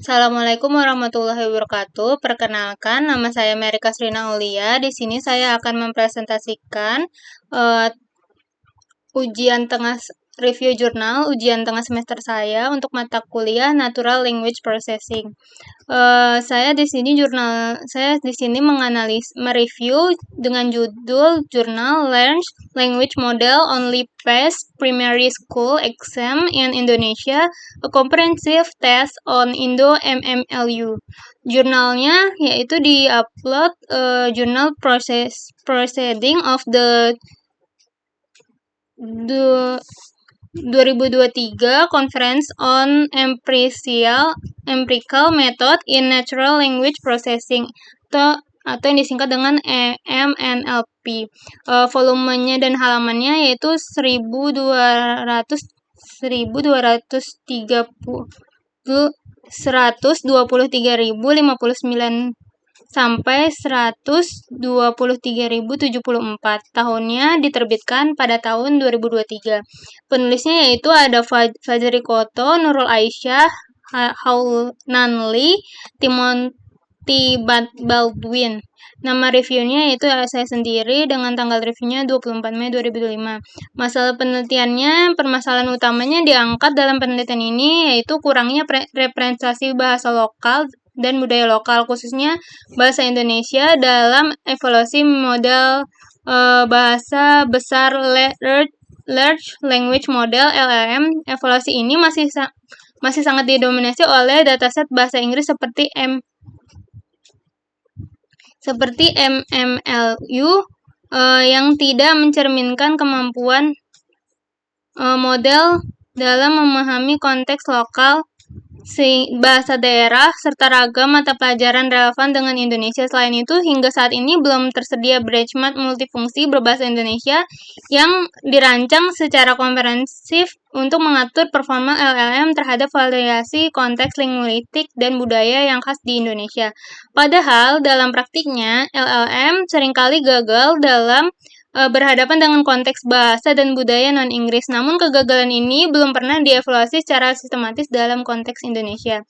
Assalamualaikum warahmatullahi wabarakatuh. Perkenalkan, nama saya Merika Srina Aulia. Di sini saya akan mempresentasikan eh, review jurnal ujian tengah semester saya untuk mata kuliah Natural Language Processing. Saya di sini mereview dengan judul Jurnal Learns Language Model Only Passed Primary School Exam in Indonesia, a Comprehensive Test on Indo-MMLU. Jurnalnya yaitu di-upload Journal Proceeding of the 2023 Conference on Empirical Method in Natural Language Processing atau yang disingkat dengan EMNLP. Volumenya dan halamannya yaitu 123.059 sampai 123.074. Tahunnya diterbitkan pada tahun 2023. Penulisnya yaitu ada Fajri Koto, Nurul Aisyah, Haunanli, Timothy Baldwin. Nama reviewnya yaitu saya sendiri dengan tanggal reviewnya 24 Mei 2005. Masalah penelitiannya, permasalahan utamanya diangkat dalam penelitian ini yaitu kurangnya representasi bahasa lokal dan budaya lokal, khususnya bahasa Indonesia dalam evaluasi model bahasa besar Large Language Model (LLM). Evaluasi ini masih sangat didominasi oleh dataset bahasa Inggris seperti MMLU yang tidak mencerminkan kemampuan model dalam memahami konteks lokal, bahasa daerah, serta ragam mata pelajaran relevan dengan Indonesia. Selain itu, hingga saat ini belum tersedia benchmark multifungsi berbahasa Indonesia yang dirancang secara komprehensif untuk mengatur performa LLM terhadap variasi konteks linguistik dan budaya yang khas di Indonesia. Padahal, dalam praktiknya, LLM seringkali gagal dalam berhadapan dengan konteks bahasa dan budaya non-Inggris. Namun kegagalan ini belum pernah dievaluasi secara sistematis dalam konteks Indonesia.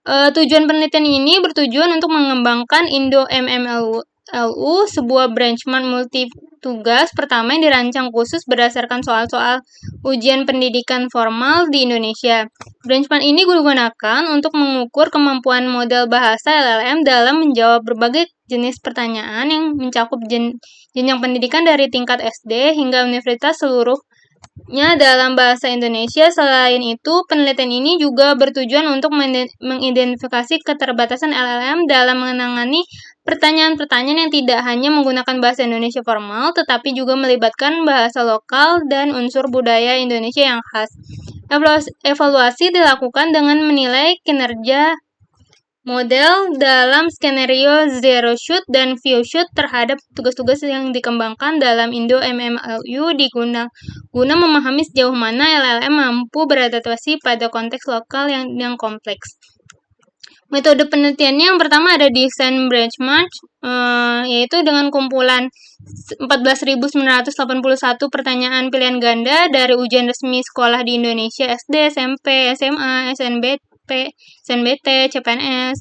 Tujuan penelitian ini bertujuan untuk mengembangkan Indo-MMLU, sebuah benchmark multi-tugas pertama yang dirancang khusus berdasarkan soal-soal ujian pendidikan formal di Indonesia. Benchmark ini digunakan untuk mengukur kemampuan model bahasa LLM dalam menjawab berbagai jenis pertanyaan yang mencakup jenjang pendidikan dari tingkat SD hingga universitas seluruhnya dalam bahasa Indonesia. Selain itu, penelitian ini juga bertujuan untuk mengidentifikasi keterbatasan LLM dalam menangani pertanyaan-pertanyaan yang tidak hanya menggunakan bahasa Indonesia formal, tetapi juga melibatkan bahasa lokal dan unsur budaya Indonesia yang khas. Evaluasi dilakukan dengan menilai kinerja model dalam skenario zero shoot dan few shoot terhadap tugas-tugas yang dikembangkan dalam Indo-MMLU guna memahami sejauh mana LLM mampu beradaptasi pada konteks lokal yang kompleks. Metode penelitiannya yang pertama ada desain benchmark, yaitu dengan kumpulan 14.981 pertanyaan pilihan ganda dari ujian resmi sekolah di Indonesia, SD, SMP, SMA, SNBT, CPNS.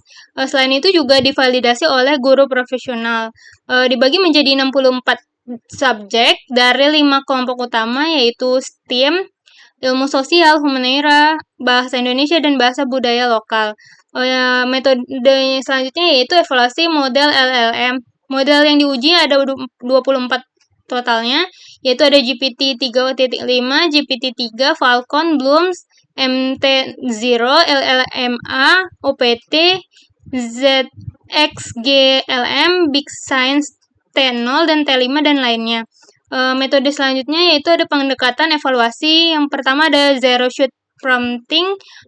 Selain itu juga divalidasi oleh guru profesional. Dibagi menjadi 64 subjek dari 5 kelompok utama, yaitu STEAM, ilmu sosial, humaniora, bahasa Indonesia, dan bahasa budaya lokal. Metode selanjutnya yaitu evaluasi model LLM. Model yang diuji ada 24 totalnya, yaitu ada GPT 3.5, GPT-3, Falcon, Blooms, MT0, LLMA, OPT, ZXGLM, Big Science T0, dan T5, dan lainnya. Metode selanjutnya yaitu ada pendekatan evaluasi. Yang pertama ada zero shoot prompting,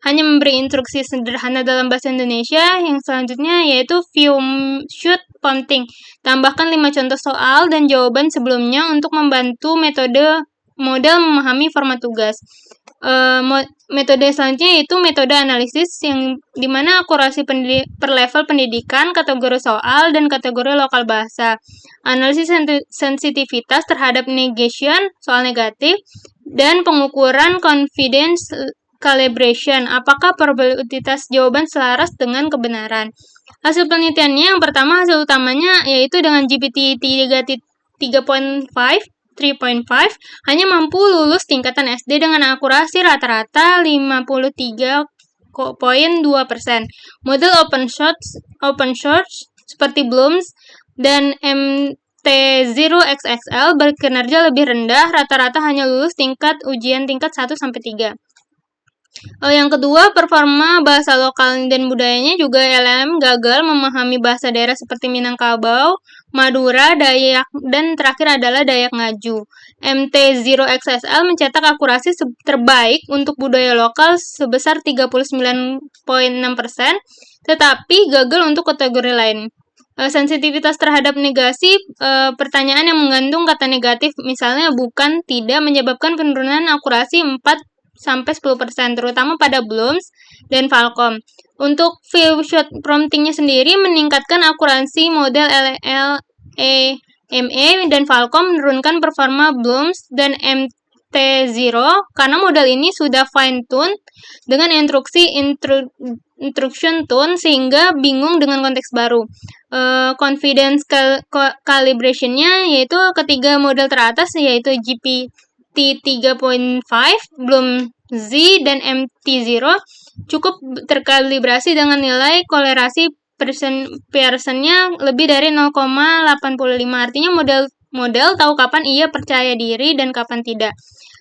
hanya memberi instruksi sederhana dalam bahasa Indonesia. Yang selanjutnya yaitu few shoot prompting, tambahkan 5 contoh soal dan jawaban sebelumnya untuk membantu model memahami format tugas. Metode selanjutnya yaitu metode analisis, yang dimana akurasi per level pendidikan, kategori soal, dan kategori lokal bahasa. Analisis sensitivitas terhadap negation, soal negatif, dan pengukuran confidence calibration. Apakah probabilitas jawaban selaras dengan kebenaran? Hasil penelitiannya yang pertama, hasil utamanya yaitu dengan GPT 3.5 hanya mampu lulus tingkatan SD dengan akurasi rata-rata 53,2%. Model open source seperti Bloom's dan MT0XXL berkinerja lebih rendah, rata-rata hanya lulus tingkat ujian tingkat 1-3. Yang kedua, performa bahasa lokal dan budayanya juga LLM gagal memahami bahasa daerah seperti Minangkabau, Madura, Dayak, dan terakhir adalah Dayak Ngaju. MT0XSL mencetak akurasi terbaik untuk budaya lokal sebesar 39,6%, tetapi gagal untuk kategori lain. Sensitivitas terhadap negasi, pertanyaan yang mengandung kata negatif, misalnya bukan, tidak, menyebabkan penurunan akurasi 4-10%, terutama pada Bloom's dan Falcom. Untuk few-shot promptingnya sendiri meningkatkan akurasi model LLME dan Falcom menurunkan performa Bloom's dan MT0 karena model ini sudah fine-tune dengan instruction tone sehingga bingung dengan konteks baru. Confidence calibration-nya yaitu ketiga model teratas yaitu GPT 3.5, Bloom Z, dan MT0 cukup terkalibrasi dengan nilai kolerasi Pearson-nya lebih dari 0,85. Artinya model tahu kapan ia percaya diri dan kapan tidak.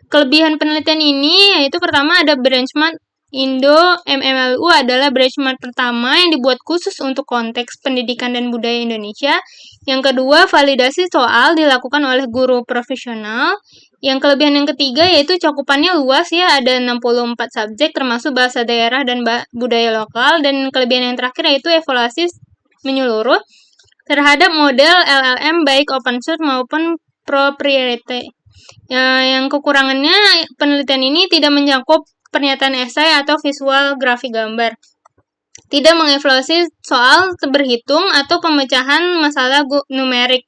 Kelebihan penelitian ini yaitu pertama ada benchmark Indo MMLU adalah benchmark pertama yang dibuat khusus untuk konteks pendidikan dan budaya Indonesia. Yang kedua, validasi soal dilakukan oleh guru profesional. Yang kelebihan yang ketiga yaitu cakupannya luas ya, ada 64 subjek termasuk bahasa daerah dan budaya lokal. Dan kelebihan yang terakhir yaitu evaluasi menyeluruh terhadap model LLM baik open source maupun proprietary. Yang kekurangannya penelitian ini tidak mencakup pernyataan esai atau visual grafik gambar. Tidak mengevaluasi soal berhitung atau pemecahan masalah numerik.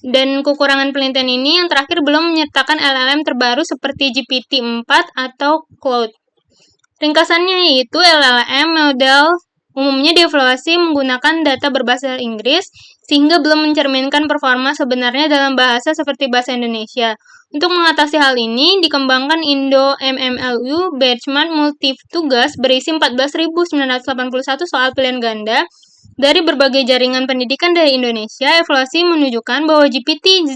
Dan kekurangan penelitian ini yang terakhir belum menyertakan LLM terbaru seperti GPT-4 atau Claude. Ringkasannya yaitu LLM model umumnya dievaluasi menggunakan data berbahasa Inggris sehingga belum mencerminkan performa sebenarnya dalam bahasa seperti bahasa Indonesia. Untuk mengatasi hal ini, dikembangkan Indo MMLU benchmark multitugas berisi 14.981 soal pilihan ganda dari berbagai jaringan pendidikan dari Indonesia. Evaluasi menunjukkan bahwa GPT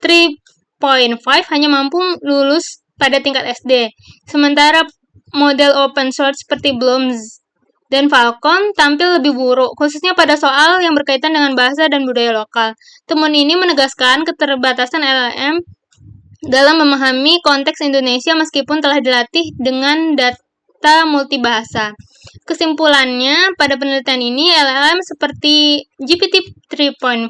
3.5 hanya mampu lulus pada tingkat SD, sementara model open source seperti Bloom's dan Falcon tampil lebih buruk, khususnya pada soal yang berkaitan dengan bahasa dan budaya lokal. Temuan ini menegaskan keterbatasan LLM dalam memahami konteks Indonesia meskipun telah dilatih dengan data multibahasa. Kesimpulannya, pada penelitian ini LLM seperti GPT 3.5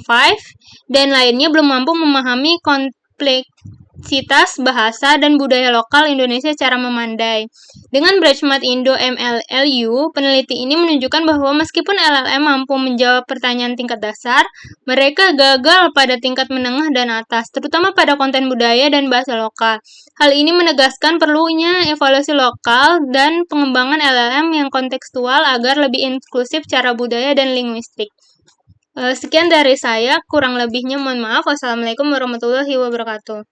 dan lainnya belum mampu memahami kompleksitas bahasa dan budaya lokal Indonesia secara memadai. Dengan benchmark Indo MLLU, peneliti ini menunjukkan bahwa meskipun LLM mampu menjawab pertanyaan tingkat dasar, mereka gagal pada tingkat menengah dan atas, terutama pada konten budaya dan bahasa lokal. Hal ini menegaskan perlunya evaluasi lokal dan pengembangan LLM yang kontekstual agar lebih inklusif secara budaya dan linguistik. Sekian dari saya, kurang lebihnya mohon maaf. Wassalamualaikum warahmatullahi wabarakatuh.